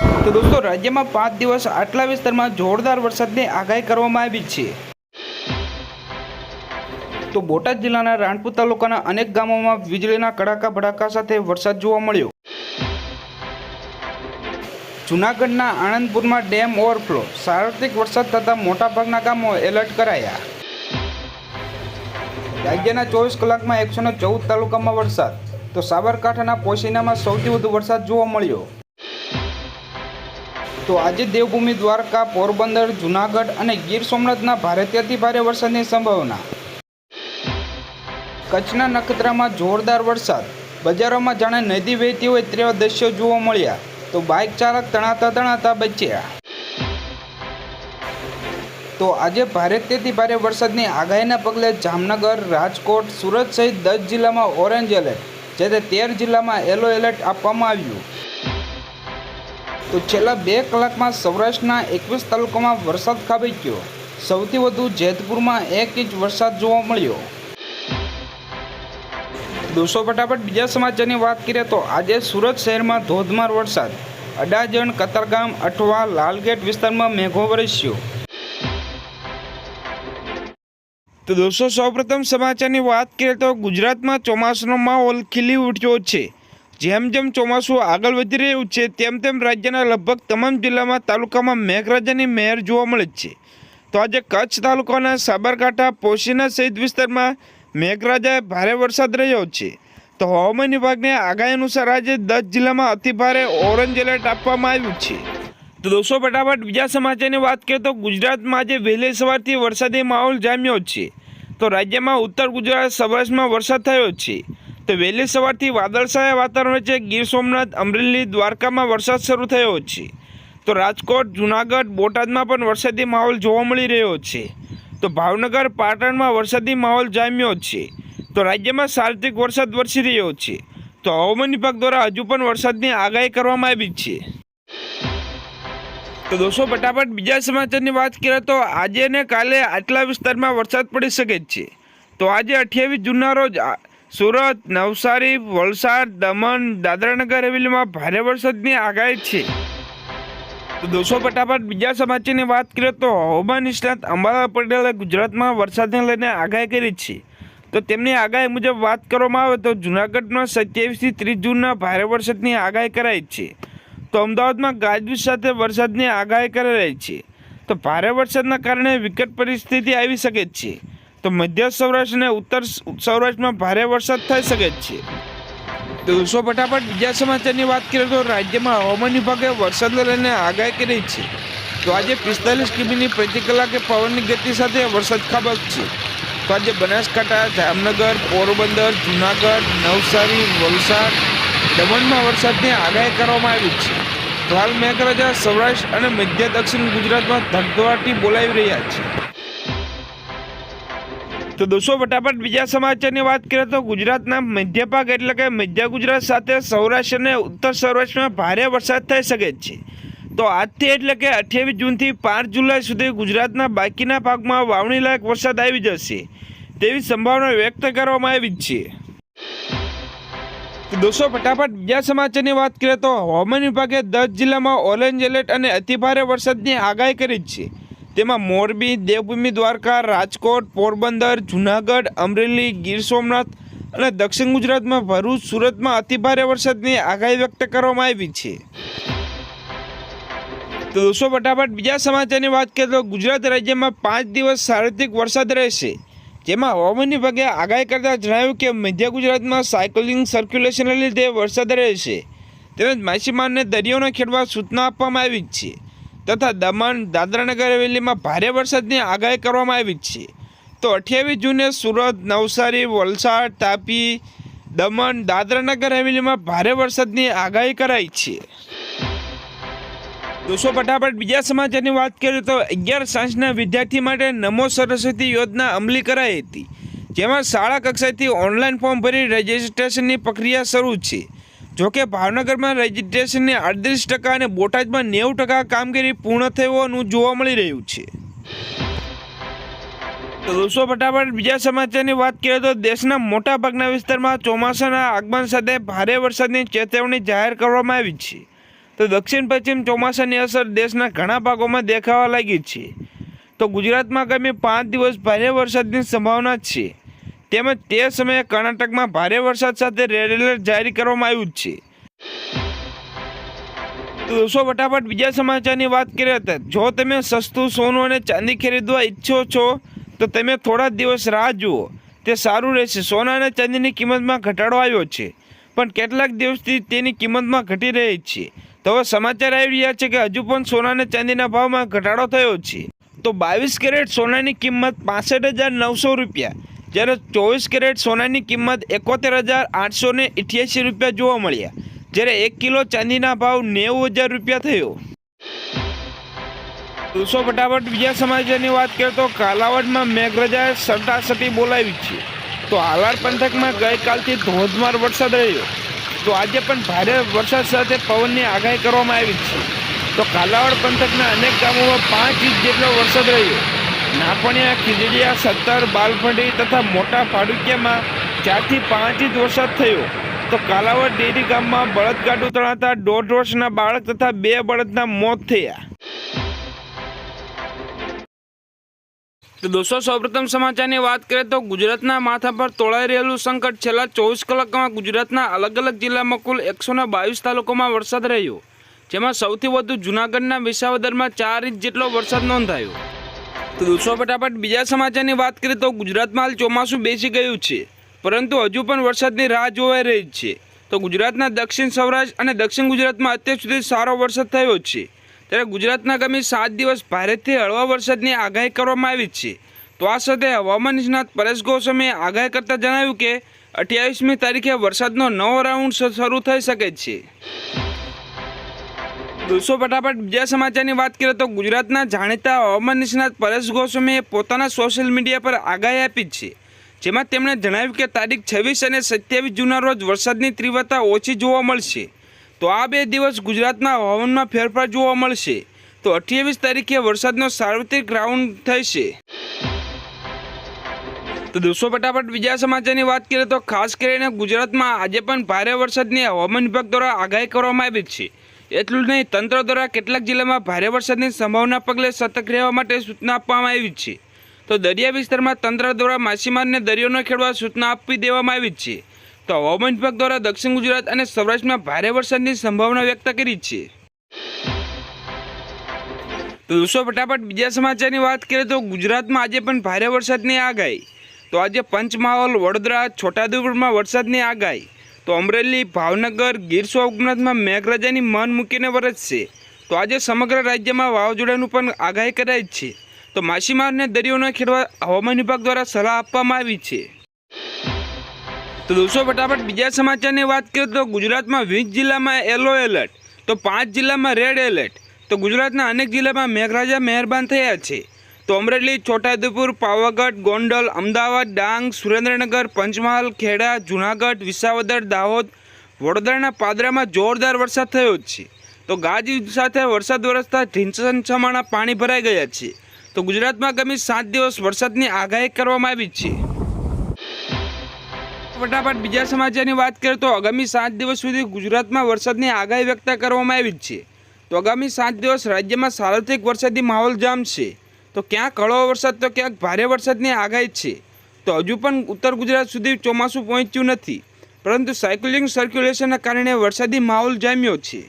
તો દોસ્તો રાજ્યમાં 5 દિવસ આટલા વિસ્તારમાં જોરદાર વરસાદની આગાહી કરવામાં આવી છે। તો બોટાદ જિલ્લાના રાણપુર તાલુકાના અનેક ગામોમાં વીજળીના કડાકા ભડાકા સાથે વરસાદ જોવા મળ્યો। જૂનાગઢના આણંદપુરમાં ડેમ ઓવરફ્લો, સાર્વત્રિક વરસાદ થતાં મોટાભાગના ગામો એલર્ટ કરાયા। રાજ્યના 24 કલાકમાં 114 તાલુકામાં વરસાદ, તો સાબરકાંઠાના પોશીનામાં સૌથી વધુ વરસાદ જોવા મળ્યો। તો આજે દેવભૂમિ દ્વારકા, પોરબંદર, જૂનાગઢ અને ગીર સોમનાથના ભારેથી અતિ ભારે વરસાદની સંભાવના। કચ્છના નખત્રામાં જોરદાર વરસાદ, બજારોમાં જાણે નદી વહેતી હોય તેવા દ્રશ્યો જોવા મળ્યા, તો બાઇક ચાલક તણાતા બચ્યા। તો આજે ભારેથી અતિ ભારે વરસાદની આગાહીના પગલે જામનગર, રાજકોટ, સુરત સહિત 10 જિલ્લામાં ઓરેન્જ એલર્ટ, જ્યારે 13 જિલ્લામાં યલો એલર્ટ આપવામાં આવ્યું। તો છેલ્લા 2 કલાકમાં સૌરાષ્ટ્રના 21 તાલુકામાં વરસાદ ખાબક્યો, સૌથી વધુ જેતપુરમાં 1 ઇંચ વરસાદ જોવા મળ્યો। દોસ્તો ફટાફટ બીજા સમાચારની વાત કરીએ તો આજે સુરત શહેરમાં ધોધમાર વરસાદ, અડાજણ, કતારગામ, અઠવા, લાલગેટ વિસ્તારમાં મેઘો વરસ્યો। તો દોસ્તો સૌપ્રથમ સમાચારની વાત કરીએ તો ગુજરાતમાં ચોમાસાનો માહોલ ખીલી ઉઠ્યો છે। જેમ જેમ ચોમાસું આગળ વધી રહ્યું છે તેમ તેમ રાજ્યના લગભગ તમામ જિલ્લામાં તાલુકામાં મેઘરાજાની મહેર જોવા મળે છે। તો આજે કચ્છ તાલુકાના સાબરકાંઠા, પોશીના સહિત વિસ્તારમાં મેઘરાજાએ ભારે વરસાદ રહ્યો છે। તો હવામાન વિભાગની આગાહી અનુસાર આજે 10 જિલ્લામાં અતિભારે ઓરેન્જ એલર્ટ આપવામાં આવ્યું છે। તો દોસ્તો ફટાફટ બીજા સમાચારની વાત કરીએ તો ગુજરાતમાં આજે વહેલી સવારથી વરસાદી માહોલ જામ્યો છે। તો રાજ્યમાં ઉત્તર ગુજરાત, સૌરાષ્ટ્રમાં વરસાદ થયો છે। તો વહેલી સવારથી વાદળછાયા વાતાવરણ વચ્ચે ગીર સોમનાથ, અમરેલી, દ્વારકામાં વરસાદ શરૂ થયો છે। તો રાજકોટ, જૂનાગઢ, બોટાદમાં પણ વરસાદી માહોલ જોવા મળી રહ્યો છે। તો ભાવનગર, પાટણમાં વરસાદી માહોલ જામ્યો છે। તો રાજ્યમાં સાર્વત્રિક વરસાદ વરસી રહ્યો છે। તો હવામાન વિભાગ દ્વારા હજુ પણ વરસાદની આગાહી કરવામાં આવી છે। તો દોસ્તો ફટાફટ બીજા સમાચારની વાત કરીએ તો આજે અને કાલે આટલા વિસ્તારમાં વરસાદ પડી શકે છે। તો આજે 28 જૂનના રોજ સુરત, નવસારી, વલસાડ, દમણ, દાદરાનગર હવેલીમાં ભારે વરસાદની આગાહી છે। તો દોસ્તો ફટાફટ બીજા સમાચારની વાત કરીએ તો હવામાન નિષ્ણાત અંબાલાલ પટેલે ગુજરાતમાં વરસાદને લઈને આગાહી કરી છે। તો તેમની આગાહી મુજબ વાત કરવામાં આવે તો જૂનાગઢમાં 27થી 30 જૂનના ભારે વરસાદની આગાહી કરાઈ છે। તો અમદાવાદમાં ગાજવીજ સાથે વરસાદની આગાહી કરાઈ છે। તો ભારે વરસાદના કારણે વિકટ પરિસ્થિતિ આવી શકે છે। તો મધ્ય સૌરાષ્ટ્ર અને ઉત્તર સૌરાષ્ટ્રમાં ભારે વરસાદ થઈ શકે છે। તો દોસ્તો ફટાફટ બીજા સમાચારની વાત કરીએ તો રાજ્યમાં હવામાન વિભાગે વરસાદને લઈને આગાહી કરી છે। તો આજે 45 કિમી પ્રતિ કલાકે પવનની ગતિ સાથે વરસાદ ખાબકશે। તો આજે બનાસકાંઠા, જામનગર, પોરબંદર, જૂનાગઢ, નવસારી, વલસાડ, દમણમાં વરસાદની આગાહી કરવામાં આવી છે। તો હાલ મેઘરાજા સૌરાષ્ટ્ર અને મધ્ય દક્ષિણ ગુજરાતમાં ધગધગાટી બોલાવી રહ્યા છે। તો દોસ્તો ફટાફટ બીજા સમાચારની વાત કરીએ તો ગુજરાતના મધ્ય ભાગ એટલે કે મધ્ય ગુજરાત સાથે સૌરાષ્ટ્ર અને ઉત્તર સૌરાષ્ટ્રમાં ભારે વરસાદ થઈ શકે છે। તો આજથી એટલે કે 28 જૂનથી 5 જુલાઈ સુધી ગુજરાતના બાકીના ભાગમાં વાવણી લાયક વરસાદ આવી જશે તેવી સંભાવના વ્યક્ત કરવામાં આવી છે। તો દોસ્તો ફટાફટ બીજા સમાચારની વાત કરીએ તો હવામાન વિભાગે 10 જિલ્લામાં ઓરેન્જ એલર્ટ અને અતિભારે વરસાદની આગાહી કરી છે। તેમાં મોરબી, દેવભૂમિ દ્વારકા, રાજકોટ, પોરબંદર, જૂનાગઢ, અમરેલી, ગીર સોમનાથ અને દક્ષિણ ગુજરાતમાં ભરૂચ, સુરતમાં અતિભારે વરસાદની આગાહી વ્યક્ત કરવામાં આવી છે। તો દોસ્તો ફટાફટ બીજા સમાચારની વાત કરીએ તો ગુજરાત રાજ્યમાં 5 દિવસ સાર્વત્રિક વરસાદ રહેશે। જેમાં હવામાન વિભાગે આગાહી કરતાં જણાવ્યું કે મધ્ય ગુજરાતમાં સાયક્લોનિક સર્ક્યુલેશનને લીધે વરસાદ રહેશે, તેમજ માછીમારને દરિયો ન ખેડવા સૂચના આપવામાં આવી છે। તથા દમણ, દાદરાનગર હવેલીમાં ભારે વરસાદની આગાહી કરવામાં આવી છે। તો 28 જૂને સુરત, નવસારી, વલસાડ, તાપી, દમણ, દાદરાનગર હવેલીમાં ભારે વરસાદની આગાહી કરાઈ છે। દોસ્તો ફટાફટ બીજા સમાચારની વાત કરીએ તો 11 સાયન્સના વિદ્યાર્થી માટે નમો સરસ્વતી યોજના અમલી કરાઈ હતી। જેમાં શાળા કક્ષાએથી ઓનલાઈન ફોર્મ ભરી રજિસ્ટ્રેશનની પ્રક્રિયા શરૂ છે। જોકે ભાવનગરમાં રજિસ્ટ્રેશનની 38% અને બોટાદમાં 90% કામગીરી પૂર્ણ થઈ હોવાનું જોવા મળી રહ્યું છે। તો દોસ્તો ફટાફટ બીજા સમાચારની વાત કરીએ તો દેશના મોટાભાગના વિસ્તારમાં ચોમાસાના આગમન સાથે ભારે વરસાદની ચેતવણી જાહેર કરવામાં આવી છે। તો દક્ષિણ પશ્ચિમ ચોમાસાની અસર દેશના ઘણા ભાગોમાં દેખાવા લાગી છે। તો ગુજરાતમાં આગામી 5 દિવસ ભારે વરસાદની સંભાવના છે, તેમજ તે સમયે કર્ણાટકમાં ભારે વરસાદ સાથે રેડ એલર્ટ જારી કરવામાં આવ્યું છે। તો દોસ્તો ફટાફટ બીજા સમાચારની વાત કરીએ તો જો તમે સસ્તું સોનું અને ચાંદી ખરીદવા ઈચ્છો છો તો તમે થોડા દિવસ રાહ જુઓ, તે સારું રહેશે। સોના અને ચાંદીની કિંમતમાં ઘટાડો આવ્યો છે, પણ કેટલાક દિવસથી તેની કિંમતમાં ઘટી રહી છે। તો હવે સમાચાર આવી રહ્યા છે કે હજુ પણ સોના અને ચાંદીના ભાવમાં ઘટાડો થયો છે। તો 22 કેરેટ સોનાની કિંમત 65,900 રૂપિયા, જ્યારે 24 કેરેટ સોનાની કિંમત 71,888 રૂપિયા જોવા મળ્યા, જ્યારે 1 કિલો ચાંદીના ભાવ 90,000 રૂપિયા થયો। દોસ્તો ફટાફટ બીજા સમાચારની વાત કરીએ તો કાલાવડમાં મેઘરાજાએ સટાસટી બોલાવી છે। તો હાલાર પંથકમાં ગઈકાલથી ધોધમાર વરસાદ રહ્યો, તો આજે પણ ભારે વરસાદ સાથે પવનની આગાહી કરવામાં આવી છે। તો કાલાવડ પંથકના અનેક ગામોમાં 5 ઇંચ જેટલો વરસાદ રહ્યો। નાપણિયા, ખીજડીયા, સત્તર, બાલફંડી તથા મોટા ફાડુકિયામાં 4 થી 5 ઇંચ વરસાદ થયો। તો કાલાવડ ડેરી ગામમાં બળદગાડું તણાતા 1.5 વર્ષના બાળક તથા 2 બળદના મોત થયા। તો દોસ્તો સૌપ્રથમ સમાચારની વાત કરીએ તો ગુજરાતના માથા પર તોળાઈ રહેલું સંકટ છેલ્લા 24 કલાકમાં ગુજરાતના અલગ અલગ જિલ્લામાં કુલ 122 તાલુકામાં વરસાદ રહ્યો, જેમાં સૌથી વધુ જૂનાગઢના વિસાવદરમાં 4 ઇંચ જેટલો વરસાદ નોંધાયો। તો દોસ્તો ફટાફટ બીજા સમાચારની વાત કરીએ તો ગુજરાતમાં હાલ ચોમાસું બેસી ગયું છે, પરંતુ હજુ પણ વરસાદની રાહ જોવાઈ રહી છે। તો ગુજરાતના દક્ષિણ સૌરાષ્ટ્ર અને દક્ષિણ ગુજરાતમાં અત્યાર સુધી સારો વરસાદ થયો છે, ત્યારે ગુજરાતના આગામી 7 દિવસ ભારેથી હળવા વરસાદની આગાહી કરવામાં આવી છે। તો આ સાથે હવામાન નિષ્ણાત પરેશ ગોસ્વામીએ આગાહી કરતાં જણાવ્યું કે 28મી તારીખે વરસાદનો નવો રાઉન્ડ શરૂ થઈ શકે છે। દોસ્તો ફટાફટ બીજા સમાચારની વાત કરીએ તો ગુજરાતના જાણીતા હવામાન નિષ્ણાત પરેશ ગોસ્વામીએ પોતાના સોશિયલ મીડિયા પર આગાહી આપી છે, જેમાં તેમણે જણાવ્યું કે તારીખ 26 અને 27 જૂનના રોજ વરસાદની તીવ્રતા ઓછી જોવા મળશે। તો આ 2 દિવસ ગુજરાતના હવામાનમાં ફેરફાર જોવા મળશે। તો 28 તારીખે વરસાદનો સાર્વત્રિક રાઉન્ડ થશે। તો દોસ્તો ફટાફટ બીજા સમાચારની વાત કરીએ તો ખાસ કરીને ગુજરાતમાં આજે પણ ભારે વરસાદની હવામાન વિભાગ દ્વારા આગાહી કરવામાં આવી છે। એટલું જ નહીં, તંત્ર દ્વારા કેટલાક જિલ્લામાં ભારે વરસાદની સંભાવના પગલે સતર્ક રહેવા માટે સૂચના આપવામાં આવી છે। તો દરિયા વિસ્તારમાં તંત્ર દ્વારા માછીમારને દરિયો ન ખેડવા સૂચના આપી દેવામાં આવી છે। તો હવામાન વિભાગ દ્વારા દક્ષિણ ગુજરાત અને સૌરાષ્ટ્રમાં ભારે વરસાદની સંભાવના વ્યક્ત કરી છે। તો દોસ્તો ફટાફટ બીજા સમાચારની વાત કરીએ તો ગુજરાતમાં આજે પણ ભારે વરસાદની આગાહી। તો આજે પંચમહાલ, વડોદરા, છોટાઉદેપુરમાં વરસાદની આગાહી। તો અમરેલી, ભાવનગર, ગીર સોમનાથમાં મેઘરાજાની મન મૂકીને વરસશે। તો આજે સમગ્ર રાજ્યમાં વાવાઝોડાનું પણ આગાહી કરાઈ છે। તો માછીમારને દરિયો ન ખેડવા હવામાન વિભાગ દ્વારા સલાહ આપવામાં આવી છે। તો દોસ્તો ફટાફટ બીજા સમાચારની વાત કરીએ તો ગુજરાતમાં 20 જિલ્લામાં યલો એલર્ટ, તો 5 જિલ્લામાં રેડ એલર્ટ। તો ગુજરાતના અનેક જિલ્લામાં મેઘરાજા મહેરબાન થયા છે। તો અમરેલી, છોટાઉદેપુર, પાવાગઢ, ગોંડલ, અમદાવાદ, ડાંગ, સુરેન્દ્રનગર, પંચમહાલ, ખેડા, જૂનાગઢ, વિસાવદર, દાહોદ, વડોદરાના પાદરામાં જોરદાર વરસાદ થયો છે। તો ગાજવીજ સાથે વરસાદ વરસતા ઢીંચણછમાણા પાણી ભરાઈ ગયા છે। તો ગુજરાતમાં આગામી 7 દિવસ વરસાદની આગાહી કરવામાં આવી છે। ફટાફટ બીજા સમાચારની વાત કરીએ તો આગામી 7 દિવસ સુધી ગુજરાતમાં વરસાદની આગાહી વ્યક્ત કરવામાં આવી છે। તો આગામી 7 દિવસ રાજ્યમાં સાર્વત્રિક વરસાદી માહોલ જામશે। તો ક્યાંક હળવો વરસાદ તો ક્યાંક ભારે વરસાદની આગાહી છે। તો હજુ પણ ઉત્તર ગુજરાત સુધી ચોમાસું પહોંચ્યું નથી, પરંતુ સાયક્લોનિક સર્ક્યુલેશનના કારણે વરસાદી માહોલ જામ્યો છે।